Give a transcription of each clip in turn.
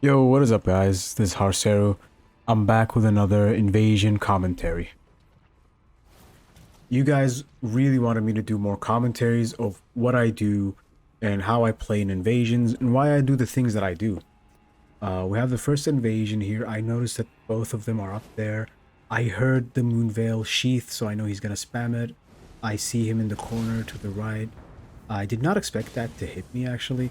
Yo, what is up, guys? This is Harcero. I'm back with another invasion commentary. You guys really wanted me to do more commentaries of what I do and how I play in invasions and why I do the things that I do. We have the first invasion here. I noticed that both of them are up there. I heard the Moonveil sheath, so I know he's gonna spam it. I see him in the corner to the right. I did not expect that to hit me, actually.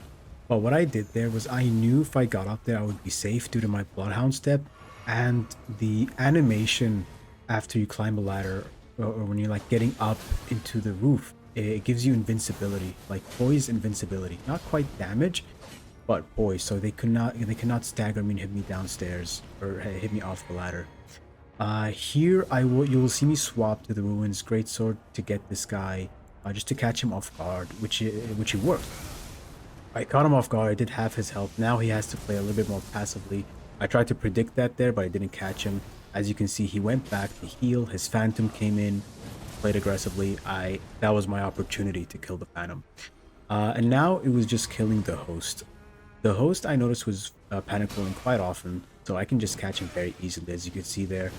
But what I did there was I knew if I got up there, I would be safe due to my Bloodhound step. And the animation after you climb a ladder, or when you're like getting up into the roof, it gives you invincibility, like poise invincibility. Not quite damage, but poise. So they cannot stagger me and hit me downstairs or hit me off the ladder. Here you will see me swap to the Ruins Greatsword to get this guy, just to catch him off guard, which he worked. I caught him off guard. I did half his health. Now he has to play a little bit more passively. I tried to predict that there, but I didn't catch him. As you can see, he went back to heal. His Phantom came in, played aggressively. That was my opportunity to kill the Phantom. And now it was just killing the host. The host I noticed was panic rolling quite often, so I can just catch him very easily. As you can see there,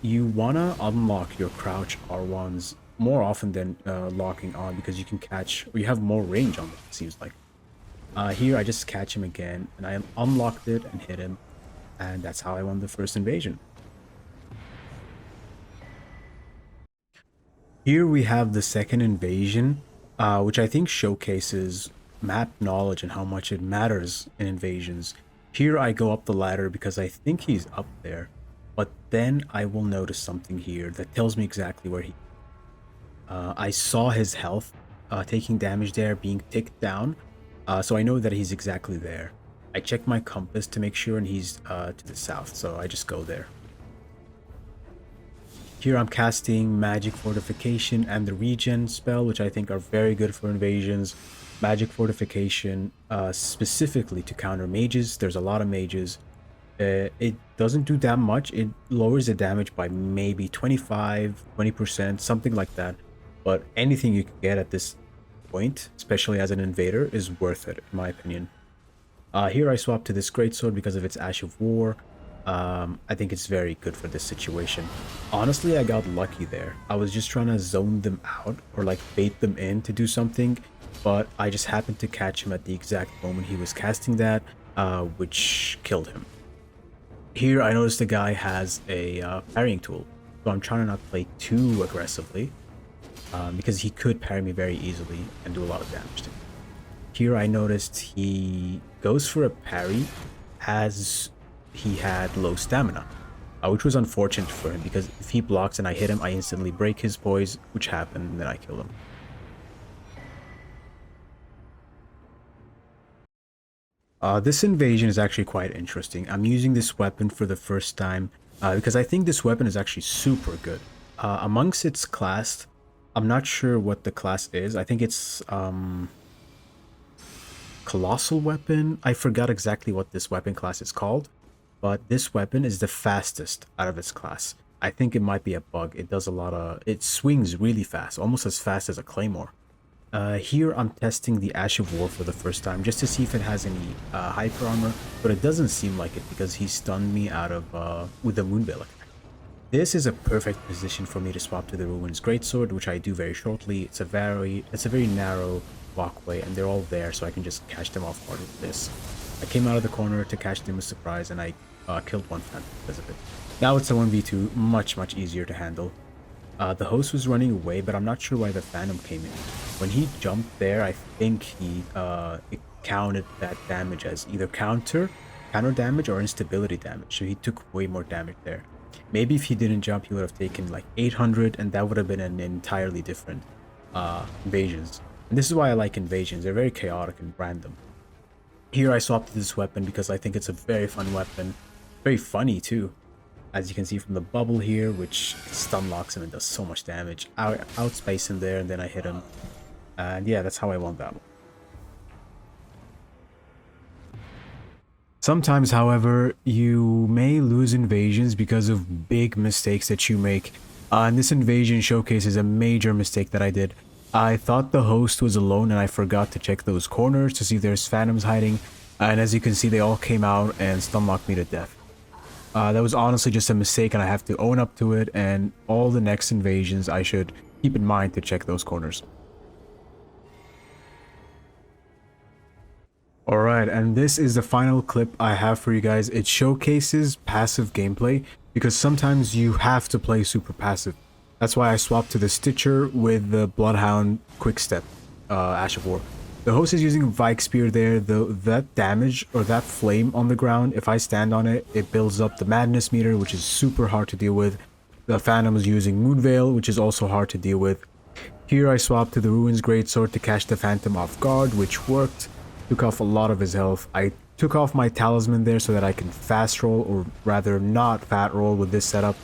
you wanna unlock your crouch R1s more often than locking on, because you can catch, or you have more range on them, it seems like. Here I just catch him again, and I unlocked it and hit him, and that's how I won the first invasion. Here we have the second invasion, which I think showcases map knowledge and how much it matters in invasions. Here I go up the ladder because I think he's up there, but then I will notice something here that tells me exactly where he. I saw his health taking damage there, being ticked down. So I know that he's exactly there. I check my compass to make sure, and he's to the south, so I just go there. Here I'm casting Magic Fortification and the Regen spell, which I think are very good for invasions. Magic Fortification specifically to counter mages. There's a lot of mages. It doesn't do that much. It lowers the damage by maybe 20%, something like that. But anything you can get at this point, especially as an invader, is worth it, in my opinion. Here I swap to this greatsword because of its Ash of War. I think it's very good for this situation. Honestly, I got lucky there. I was just trying to zone them out or like bait them in to do something, but I just happened to catch him at the exact moment he was casting that, which killed him. Here I noticed the guy has a parrying tool, so I'm trying to not play too aggressively. Because he could parry me very easily and do a lot of damage to me. Here I noticed he goes for a parry as he had low stamina, which was unfortunate for him, because if he blocks and I hit him, I instantly break his poise, which happened, and then I kill him. This invasion is actually quite interesting. I'm using this weapon for the first time because I think this weapon is actually super good. Amongst its class, I'm not sure what the class is. I think it's Colossal Weapon. I forgot exactly what this weapon class is called, but this weapon is the fastest out of its class. I think it might be a bug. It does a lot of... It swings really fast, almost as fast as a claymore. Here I'm testing the Ash of War for the first time just to see if it has any hyper armor, but it doesn't seem like it because he stunned me out of with the Moonveil attack. This is a perfect position for me to swap to the Ruins Greatsword, which I do very shortly. It's a very narrow walkway, and they're all there, so I can just catch them off guard with this. I came out of the corner to catch them with surprise, and I killed one Phantom because of it. Now it's a 1v2, much easier to handle. The host was running away, but I'm not sure why the Phantom came in. When he jumped there, I think it counted that damage as either counter damage or instability damage, so he took way more damage there. Maybe if he didn't jump, he would have taken like 800, and that would have been an entirely different invasions. And this is why I like invasions. They're very chaotic and random. Here I swapped to this weapon because I think it's a very fun weapon. Very funny too. As you can see from the bubble here, which stun locks him and does so much damage. I outspace him there, and then I hit him. And yeah, that's how I won that one. Sometimes, however, you may lose invasions because of big mistakes that you make. And this invasion showcases a major mistake that I did. I thought the host was alone and I forgot to check those corners to see if there's phantoms hiding. And as you can see, they all came out and stunlocked me to death. That was honestly just a mistake, and I have to own up to it, and all the next invasions I should keep in mind to check those corners. Alright, and this is the final clip I have for you guys. It showcases passive gameplay, because sometimes you have to play super passive. That's why I swapped to the Stitcher with the Bloodhound Quickstep Ash of War. The host is using Vike Spear there, though that damage or that flame on the ground, if I stand on it, it builds up the Madness meter, which is super hard to deal with. The Phantom is using Moonveil, which is also hard to deal with. Here I swapped to the Ruins Greatsword to catch the Phantom off guard, which worked. Took off a lot of his health. I took off my Talisman there so that I can fast roll, or rather not fat roll with this setup.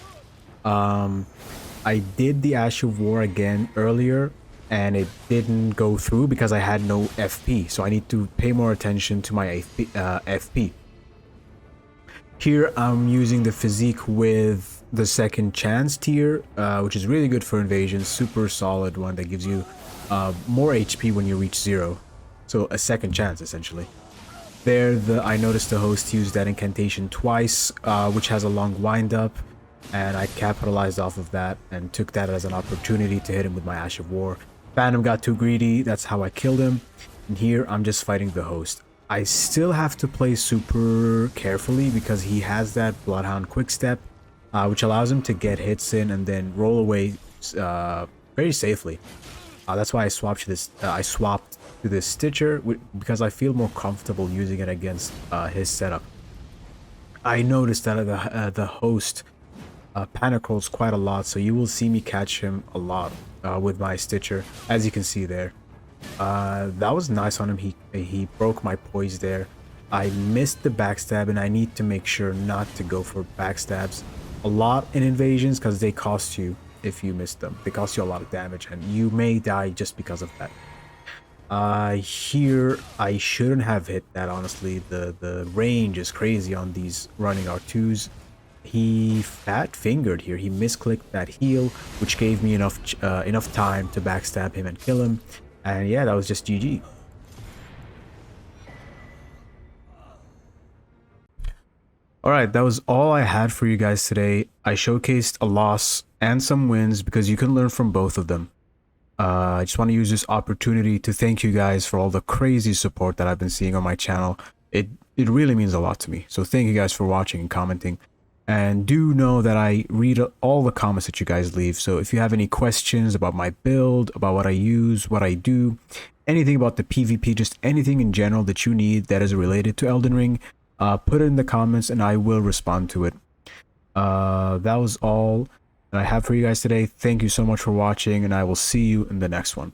I did the Ash of War again earlier, and it didn't go through because I had no FP, so I need to pay more attention to my FP. Here I'm using the Physique with the second chance tier, which is really good for invasions. Super solid one that gives you more HP when you reach 0. So a second chance, essentially. There, I noticed the host used that incantation twice, which has a long wind-up, and I capitalized off of that and took that as an opportunity to hit him with my Ash of War. Phantom got too greedy, that's how I killed him, and here I'm just fighting the host. I still have to play super carefully because he has that Bloodhound Quickstep, which allows him to get hits in and then roll away very safely. That's why I swapped to this. To this Stitcher because I feel more comfortable using it against his setup. I noticed that the host panic rolls quite a lot, so you will see me catch him a lot with my Stitcher, as you can see there. That was nice on him. He broke my poise there. I missed the backstab, and I need to make sure not to go for backstabs a lot in invasions because they cost you if you miss them. They cost you a lot of damage, and you may die just because of that. Here I shouldn't have hit that, honestly. The range is crazy on these running R2s. He fat fingered here. He misclicked that heal, which gave me enough time to backstab him and kill him. And yeah, that was just GG. Alright, that was all I had for you guys today. I showcased a loss and some wins because you can learn from both of them. I just want to use this opportunity to thank you guys for all the crazy support that I've been seeing on my channel. It really means a lot to me. So thank you guys for watching and commenting. And do know that I read all the comments that you guys leave. So if you have any questions about my build, about what I use, what I do, anything about the PvP, just anything in general that you need that is related to Elden Ring, put it in the comments and I will respond to it. That was all that I have for you guys today. Thank you so much for watching, and I will see you in the next one.